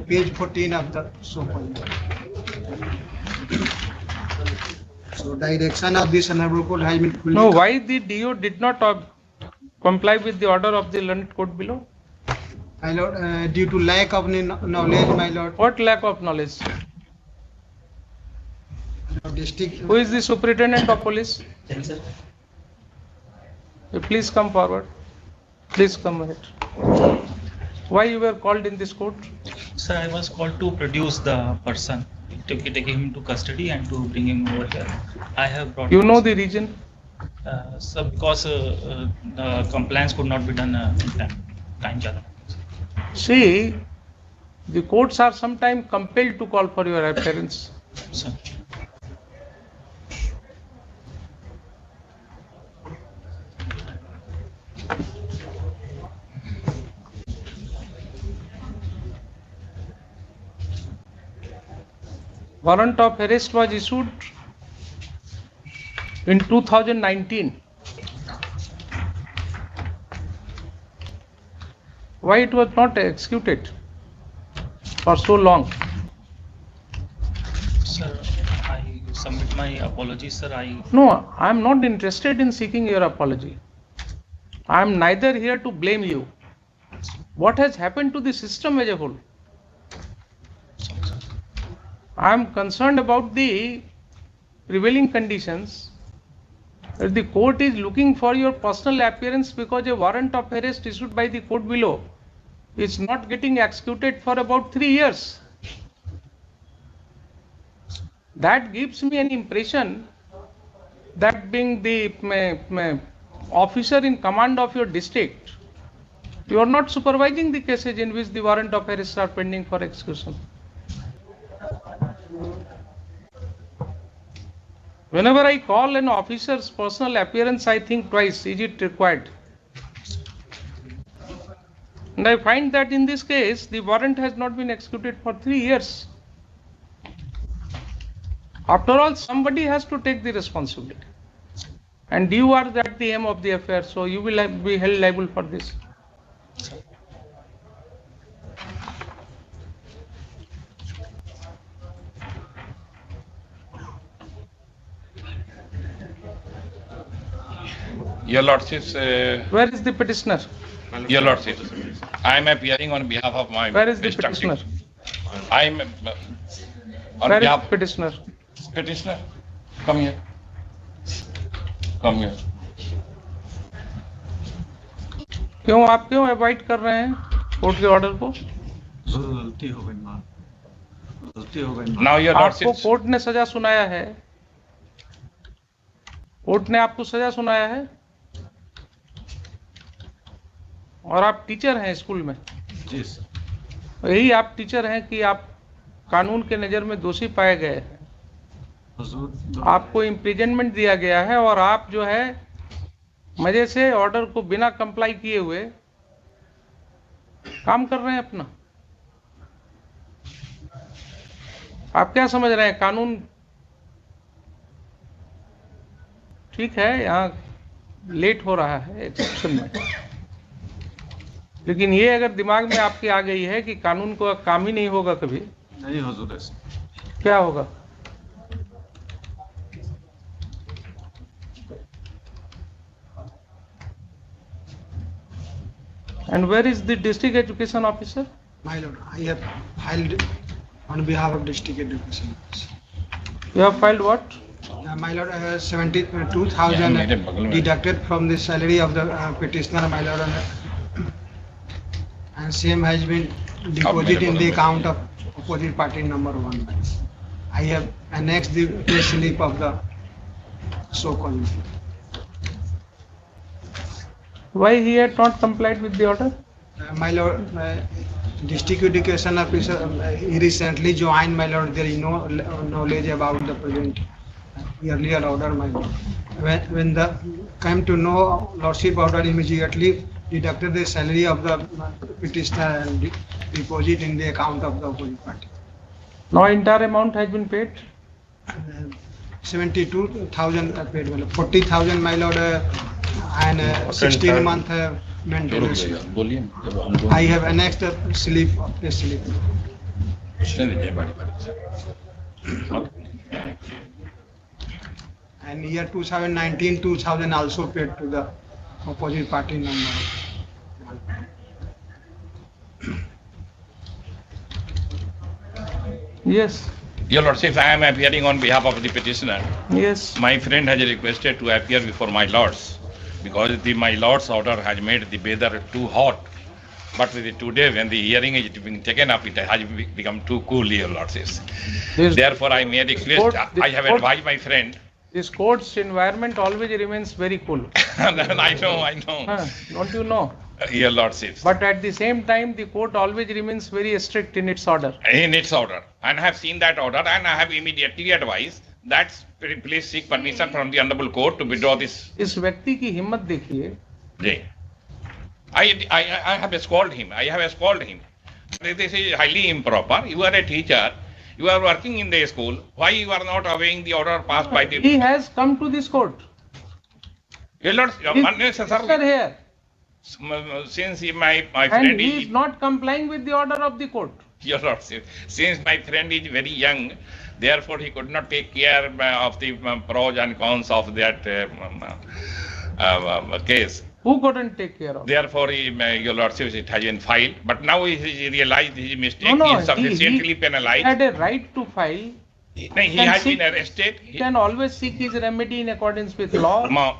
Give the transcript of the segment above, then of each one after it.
Page 14 of the so called. So direction of this honorable court has been fully. No, why the DO did not comply with the order of the learned court below? My lord, due to lack of knowledge, my lord. What lack of knowledge? District. Who is the superintendent of police? Please come forward. Please come ahead. Why you were called in this court? Sir, I was called to produce the person, to take him to custody and to bring him over here. I have brought. You know the reason? Sir, because the compliance could not be done in time. See, the courts are sometimes compelled to call for your appearance. Sir. Warrant of arrest was issued in 2019. Why it was not executed for so long? Sir, I submit my apologies, sir. No, I am not interested in seeking your apology. I am neither here to blame you. What has happened to the system as a whole? I am concerned about the prevailing conditions. The court is looking for your personal appearance because a warrant of arrest issued by the court below is not getting executed for about 3 years. That gives me an impression that being the officer in command of your district, you are not supervising the cases in which the warrant of arrest are pending for execution. Whenever I call an officer's personal appearance, I think twice, is it required? And I find that in this case, the warrant has not been executed for 3 years. After all, somebody has to take the responsibility. And you are at the aim of the affair, so you will be held liable for this. Your Lordships, Where is the petitioner? Your Lordships, I am appearing on behalf of my Where is the district. petitioner? I am on Where is behalf the petitioner? petitioner. Come here. Come here. आप क्यों avoid कर रहे हैं court के order को? गलती हो गई मां, गलती हो गई। Now your आपको Lordships, कोर्ट ने सजा सुनाया है, कोर्ट ने आपको सजा सुनाया है और आप टीचर हैं स्कूल में। जी सर। यही आप टीचर हैं कि आप कानून के नज़र में दोषी पाए गए हैं, आपको इम्प्रिजनमेंट दिया गया है और आप जो है मजे से ऑर्डर को बिना कंप्लाई किए हुए काम कर रहे हैं अपना। आप क्या समझ रहे हैं कानून ठीक है, यहाँ लेट हो रहा है एक्सेप्शन में, लेकिन ये अगर दिमाग में आपके आ गई है कि कानून को काम ही नहीं होगा कभी, नहीं हुजूर ऐसे क्या होगा? And where is the district education officer? My lord, I have filed on behalf of district education. You have filed what? My lord, 72,000 deducted from the salary of the petitioner, my lord, and same has been deposited in the account of opposite party number 1. I have annexed the pay slip of the so-called. Why he had not complied with the order? My lord, district education officer, he recently joined, my lord. There is no knowledge about the present earlier order, my lord. When the came to know lordship order, immediately deducted the salary of the petitioner and deposit in the account of the opposite party. No entire amount has been paid. 72,000 paid, my lord. 40,000, my lord, and 16 month maintenance. बोलिए जब हमको I have annexed a slip of a slip. पूछने दीजिए बारी से। And year 2019, 2000 also paid to the opposite party number. Yes, Your Lordship, I am appearing on behalf of the petitioner. yes. My friend has requested to appear before my lords because my lord's order has made the weather too hot. But today, when the hearing is being taken up, it has become too cool, Your Lordships. This, Therefore, I may request. Court- I have court- advised my friend. this court's environment always remains very cool. I know, Huh, don't you know? Your Lordships. But at the same time, the court always remains very strict in its order. In its order, and I have seen that order, and I have immediately advised that please seek permission from the honorable court to withdraw this. इस व्यक्ति की हिम्मत देखिए. Jay. I have scolded him. I have scolded him. This is highly improper. You are a teacher. You are working in the school. Why you are not obeying the order passed by the? He has come to this court. Your Lord, His unnecessary. sister here, Since my and friend he is is not complying with the order of the court. Your Lord, since my friend is very young, therefore he could not take care of the pros and cons of that case. Who couldn't take care of? Therefore, Your Lordship, it has been filed. But now he realized his mistake. No, He no, is sufficiently he penalized. had a right to file. He can has seek- been arrested. He can always seek his remedy in accordance with law.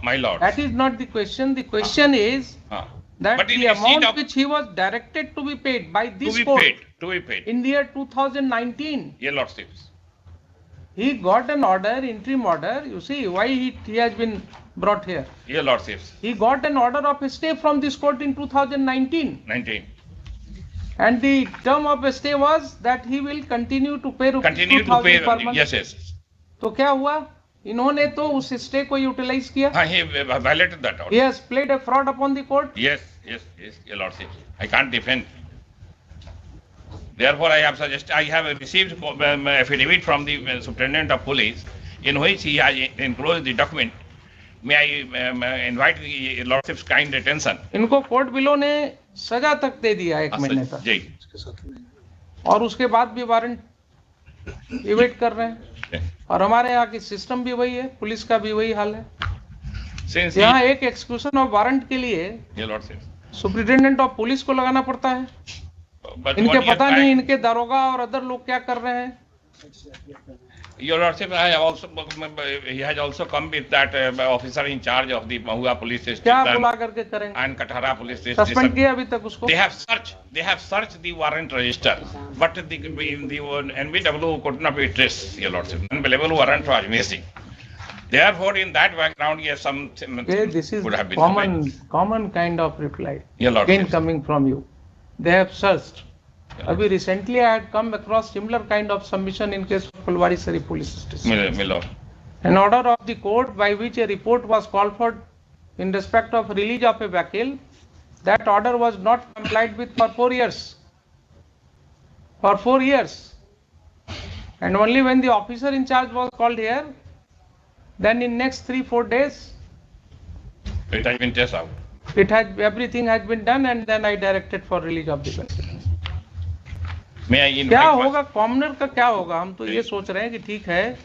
My lord. That is not the question. The question is that But in the receipt amount of- which he was directed to be paid by to this be court paid. To be paid. in the year 2019, Your Lordship. he got an order, interim order. You see why he has been brought here. Your Lordship. He got an order of stay from this court in 2019, 19. and the term of stay was that he will continue to pay rupees Continue to 2000 pay. per month. Yes. तो क्या हुआ? इन्होंने तो उस stay को utilise किया. He violated that order. He has played a fraud upon the court. Yes, Your Lordship. I can't defend. Therefore, I have received affidavit from the Superintendent of Police in which he has enclosed the document. May I invite Your Lordship's kind attention? इनको court below ने सजा तक दे दिया 1 महीने तक, Jai. और उसके बाद भी वारंट इवेट कर रहे हैं. और हमारे यहाँ की सिस्टम भी वही है, पुलिस का भी वही हाल है. Since यहाँ एक एक्सक्यूशन ऑफ वारंट के लिए Your Lordship. Superintendent of police को लगाना पड़ता है. But इनके 1 year पता back- नहीं इनके दरोगा और अदर लोग क्या कर रहे हैं. Your Lordship, he has also come with that officer in charge of the Mahua police क्या station बुला करके करेंगे? and Katara police suspend station. किया अभी तक उसको. They have searched the warrant register, but the NBW could not be traced, Your Lordship. Unbelievable warrant was missing. Therefore, in that background, yes, some This is could have been common kind of reply. Your Again Lordship. coming from you. They have searched. Abhi recently I had come across similar kind of submission in case of Pulvarisari police station. My lord. An order of the court by which a report was called for in respect of release of a vehicle, that order was not complied with for 4 years. For 4 years. And only when the officer in charge was called here, then in next 3-4 days, It has been tested out. everything has been done, and then I directed for release of the vehicle. May I invite क्या my- होगा, commoner का क्या होगा? हम तो ये सोच रहे हैं कि ठीक है,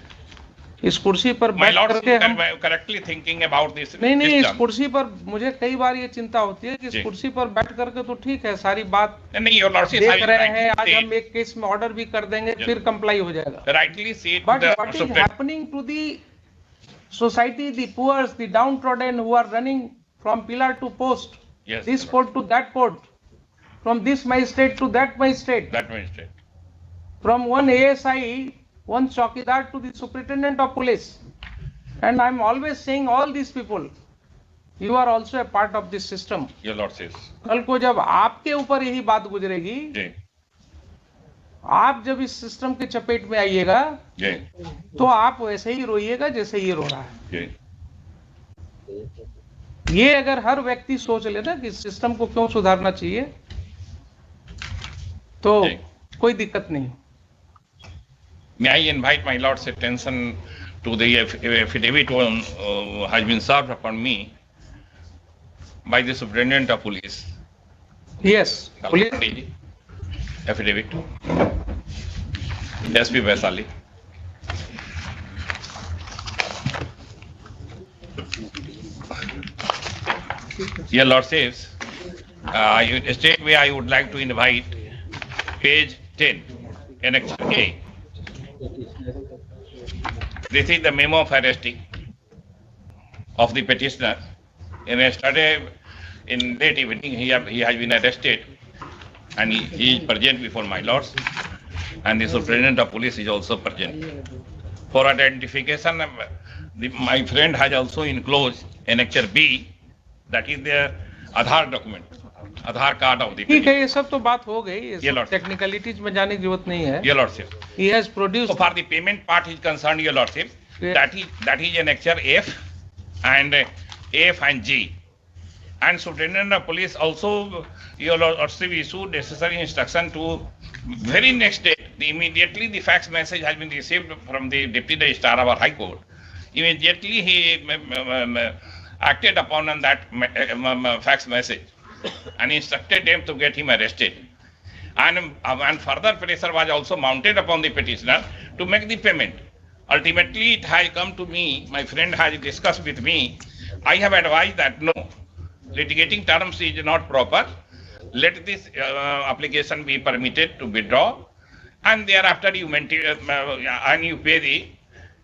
इस कुर्सी पर My बैठ lord, करके हम correctly thinking about this नहीं इस system. कुर्सी पर मुझे कई बार ये चिंता होती है कि इस जी। कुर्सी पर बैठ करके तो ठीक है, सारी बात नहीं, Your Lordship, देख I रहे हैं, आज rightly हम एक केस में ऑर्डर भी कर देंगे, जी। फिर कंप्लाई हो जाएगा. rightly said But the what is Supreme- happening to the society, the poor, the downtrodden who are running from pillar to post, Yes, this Your court to that court, from this magistrate to that magistrate, That means it. from one ASI, one Chowkidar to the superintendent of police. And I'm always saying all these people, you are also a part of this system. Your Lordship. कल को जब आपके ऊपर यही बात गुजरेगी, जी, आप जब इस सिस्टम के चपेट में आइएगा, जी, तो आप वैसे ही रोइएगा जैसे ये रो रहा है. जी. ये अगर हर व्यक्ति सोच ले ना कि सिस्टम को क्यों सुधारना चाहिए, तो जी. कोई दिक्कत नहीं. May I invite my Lord's attention to the affidavit has been served upon me by the Superintendent of Police. Yes, police. Kalpandi, affidavit. SP Vaisali. Your Lordships, straightway I would like to invite page 10, Annex A. This is the memo of arresting of the petitioner. In yesterday, in late evening, he has been arrested and he is present before my lords, and the Superintendent of Police is also present. For identification, my friend has also enclosed Annexure B, that is the Aadhaar document, Aadhaar card of the ठीक है, petitioner. ये सब तो बात हो गई, ये ये सब लॉर्ड। टेक्निकलिटीज में जाने की जरूरत नहीं है. Your Lordship. He has So produced. far the payment part is concerned, Your Lordship, Yeah. that is Annexure F and G. And Superintendent of Police also, Your Lordship, issued necessary instruction to very next day, immediately the fax message has been received from the Deputy Registrar of our High Court. Immediately he acted upon that fax message and instructed them to get him arrested. And further pressure was also mounted upon the petitioner to make the payment. Ultimately, it has come to me, my friend has discussed with me, I have advised that no, litigating terms is not proper. Let this application be permitted to withdraw, and thereafter you pay the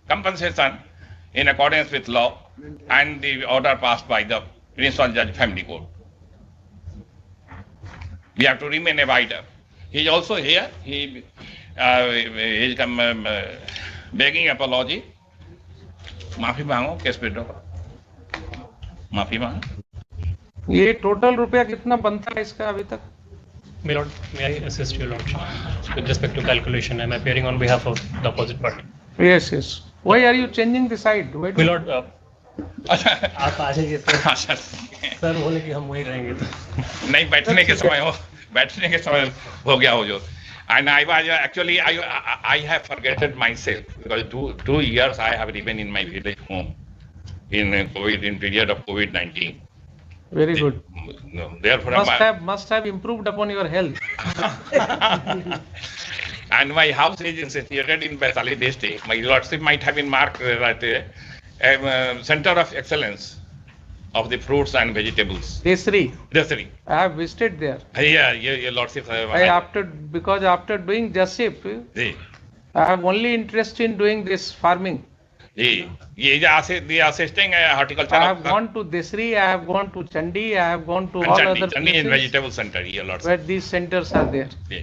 compensation in accordance with law and the order passed by the Principal Judge Family Court. We have to remain a wider. He is also here. He is begging apology. माफी मांगो, case withdraw करो. माफी मांगो. ये total रुपया कितना बनता है इसका अभी तक? My lord, may I assist your lordship? With respect to calculation, I am appearing on behalf of the opposite party. Yes, yes. Why are you changing the side? Why My do- lord, आप आ जाइए sir. Sir बोले कि हम वहीं रहेंगे तो. नहीं, बैठने के समय हो गया हो जो. And I was actually I have forgotten myself because two years I have remained in my village home in period of COVID-19. Very good. Therefore, Must have improved upon your health. and my house is situated in Vaisali district. My lordship might have been marked as center of excellence of the fruits and vegetables. Desri, Dasari. I have visited there. Yeah, your lordship. Because after doing JASIP, ji, I have only interest in doing this farming. Ji, the assisting horticulture. I have gone to Desri, I have gone to Chandi, I have gone to all other Chandi in places vegetable center, your lordship. where these centers are there. Yeah.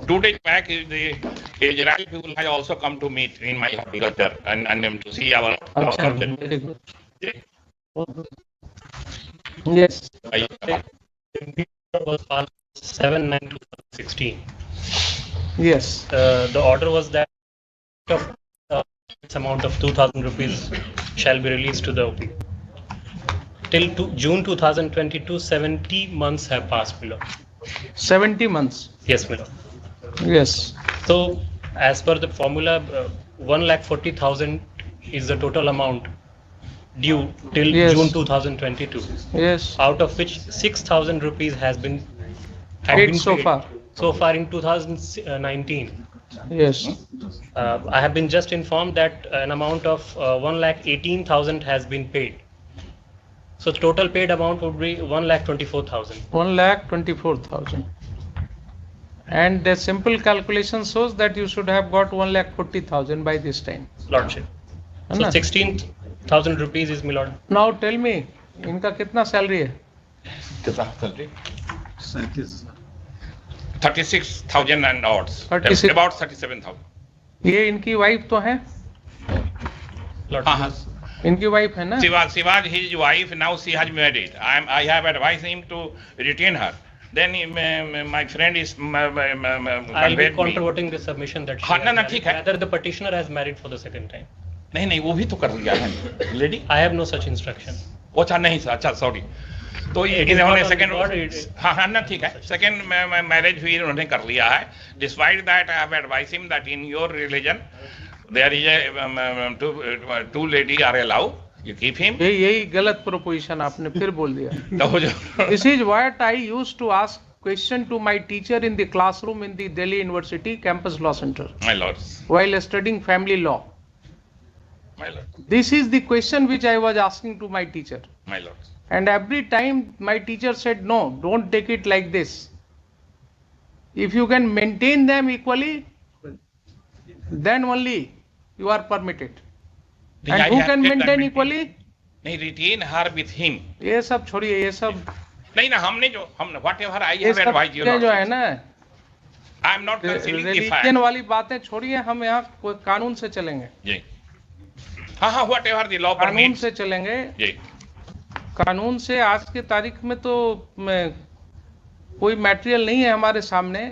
2 days back, the Israeli people have also come to meet in my horticulture and to see our Achha, very good. Yeah. Yes. Was passed 7/9/2016. Yes. The order was that of amount of 2,000 rupees shall be released to the OP. Till June 2022, 70 months have passed, my lord. 70 months. Yes, my lord. Yes. So, as per the formula, 1,40,000 is the total amount due till Yes. June 2022, Yes. out of which 6,000 rupees had Paid been so paid far. so far in 2019. Yes. I have been just informed that an amount of 1,18,000 has been paid. So the total paid amount would be 1,24,000. 1,24,000. And the simple calculation shows that you should have got 1,40,000 by this time. Lordship. है So ना? 16,000 rupees is my lord. Now tell me, इनका कितना salary है? 36,000 and odds. 36. About 37,000. ये इनकी wife तो है? Lordship. इनकी वाइफ है ना? Shivaj, his wife, now she has married. I have advised him to retain her. Then my friend is I'll be conveyed me. controverting the submission that she हाँ, has ना, married. ठीक है. Rather, the petitioner has married for the second time. नहीं, वो भी तो कर लिया है, lady. I have no such instruction. अच्छा नहीं, अच्छा sorry. तो It is इन्होंने not on second, record, it is- हाँ ना ठीक है. Second marriage भी इन्होंने कर लिया है. Despite that, I have advised him that in your religion there is a two lady are allowed. You keep him? यही गलत प्रोपोजिशन आपने फिर बोल दिया. तो जो This is what I used to ask question to my teacher in the classroom in the Delhi University Campus Law Center my lords, while studying family law. my lords, This is the question which I was asking to my teacher. my lords. And every time my teacher said, no, don't take it like this. If you can maintain them equally, then only you are permitted. And who can maintain equally? नहीं, retain her with him. ये सब छोड़िए, ये सब नहीं ना, हम whatever I ये have सब advised you, जो है lords. ना I am not concealing the fact. Religion वाली बातें छोड़िए, हम यहाँ कोई कानून से चलेंगे. जी. हाँ, whatever the law कानून permits. से चलेंगे. जी. कानून से आज के तारीख में तो कोई मटेरियल नहीं है हमारे सामने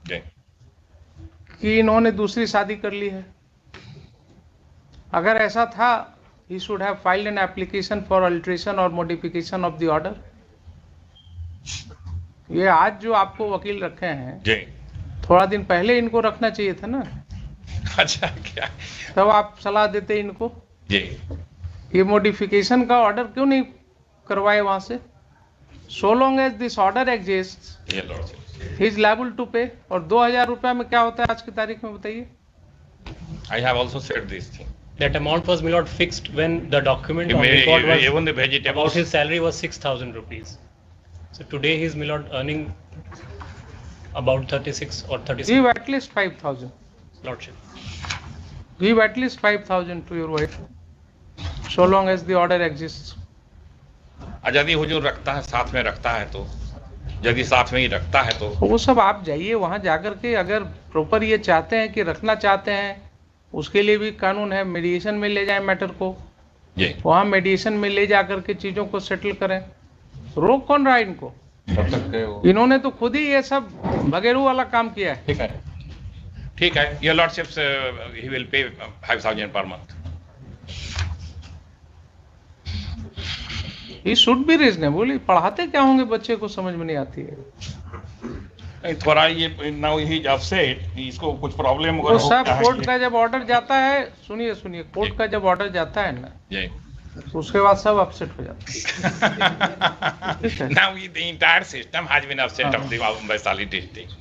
जी. कि इन्होंने दूसरी शादी कर ली है. अगर ऐसा था, he should have filed an application for alteration or modification of the order. ये आज जो आपको वकील रखे हैं, जी. थोड़ा दिन पहले इनको रखना चाहिए था ना, अच्छा क्या? तब आप सलाह देते इनको. जी. ये मॉडिफिकेशन का ऑर्डर क्यों नहीं करवाए वहां से? So long as this order exists, ये Lord's. he is liable to pay. और 2000 रुपया में क्या होता है आज की तारीख में, बताइए. I have also said this thing. That amount was, my lord, fixed when the document on May- record was even the about vegetables. his salary was 6,000 rupees. So today he is, my lord, earning about 36 or 37, Give at least 5,000. lordship. Give at least 5,000 to your wife. So long as the order exists. यदि हुजूर रखता है, साथ में रखता है तो, यदि साथ में ही रखता है तो वो सब आप जाइए वहां जाकर के, अगर प्रॉपर ये चाहते हैं कि रखना चाहते हैं, उसके लिए भी कानून है. मीडिएशन में ले जाएं मैटर को, जी. वहां मीडिएशन में ले जाकर के चीजों को सेटल करें. रोक कौन रहा है इनको? इन्होंने तो खुद ही ये सब बगैरू वाला काम किया है. ठीक है. Your lordships, he will pay 5,000 per month. ये शुड बी रीजनेबल. पढ़ाते क्या होंगे बच्चे को, समझ में नहीं आती है. थोड़ा ये नाउ ही अपसेट, इसको कुछ प्रॉब्लम तो सब कोर्ट का जब ऑर्डर जाता है, सुनिए, कोर्ट का जब ऑर्डर जाता है ना, जी. तो उसके बाद सब अपसेट हो जाता है. Now the entire system has been upset of the Vaishali district.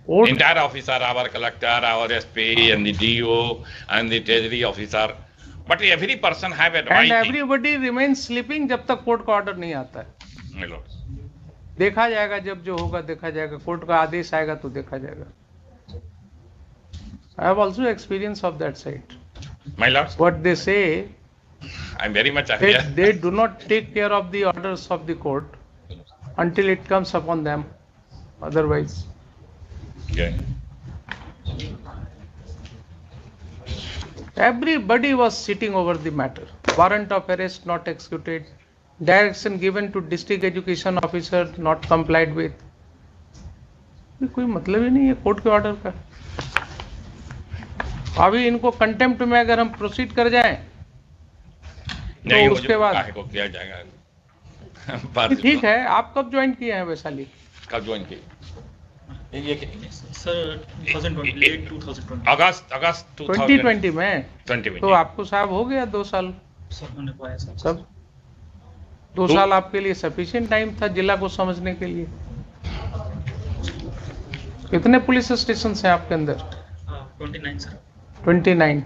Court Entire officer, our collector, our SP, and the DO, and the treasury officer. But every person have and advised. Everybody remain sleeping जब तक court का order नहीं आता है. My lords. देखा जाएगा, जब जो होगा देखा जाएगा. कोर्ट का आदेश आएगा तो देखा जाएगा. I have also experience of that side. My lords, what they से, I'm very much aware. they do not take care of the orders of the court until it comes upon them. Otherwise, Yeah. everybody was sitting over the matter. Warrant of arrest not executed. Direction given to district education officer not complied with. ये कोई मतलब ही नहीं है court के order का. अभी इनको contempt में अगर हम प्रोसीड कर जाएं, नहीं, तो उसके बाद काहे को किया जाएगा. बात ठीक है. आप कब ज्वाइन किए हैं वैशाली? कब ज्वाइन की? ये Sir, 2020, late 2020. अगस्त 2020 में. 2020. तो आपको साहब हो गया 2 साल. Sir, मैंने पाया सर. सब 2 साल आपके लिए सफिशिएंट टाइम था जिला को समझने के लिए. कितने पुलिस स्टेशन हैं आपके अंदर? 29 सर. 29.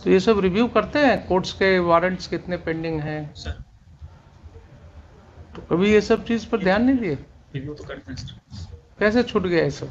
तो ये सब रिव्यू करते हैं कोर्ट्स के वारंट्स कितने पेंडिंग हैं? सर, तो कभी ये सब चीज पर ध्यान नहीं दिए? रिव्यू तो करते हैं सर. कैसे छूट गया ये सब?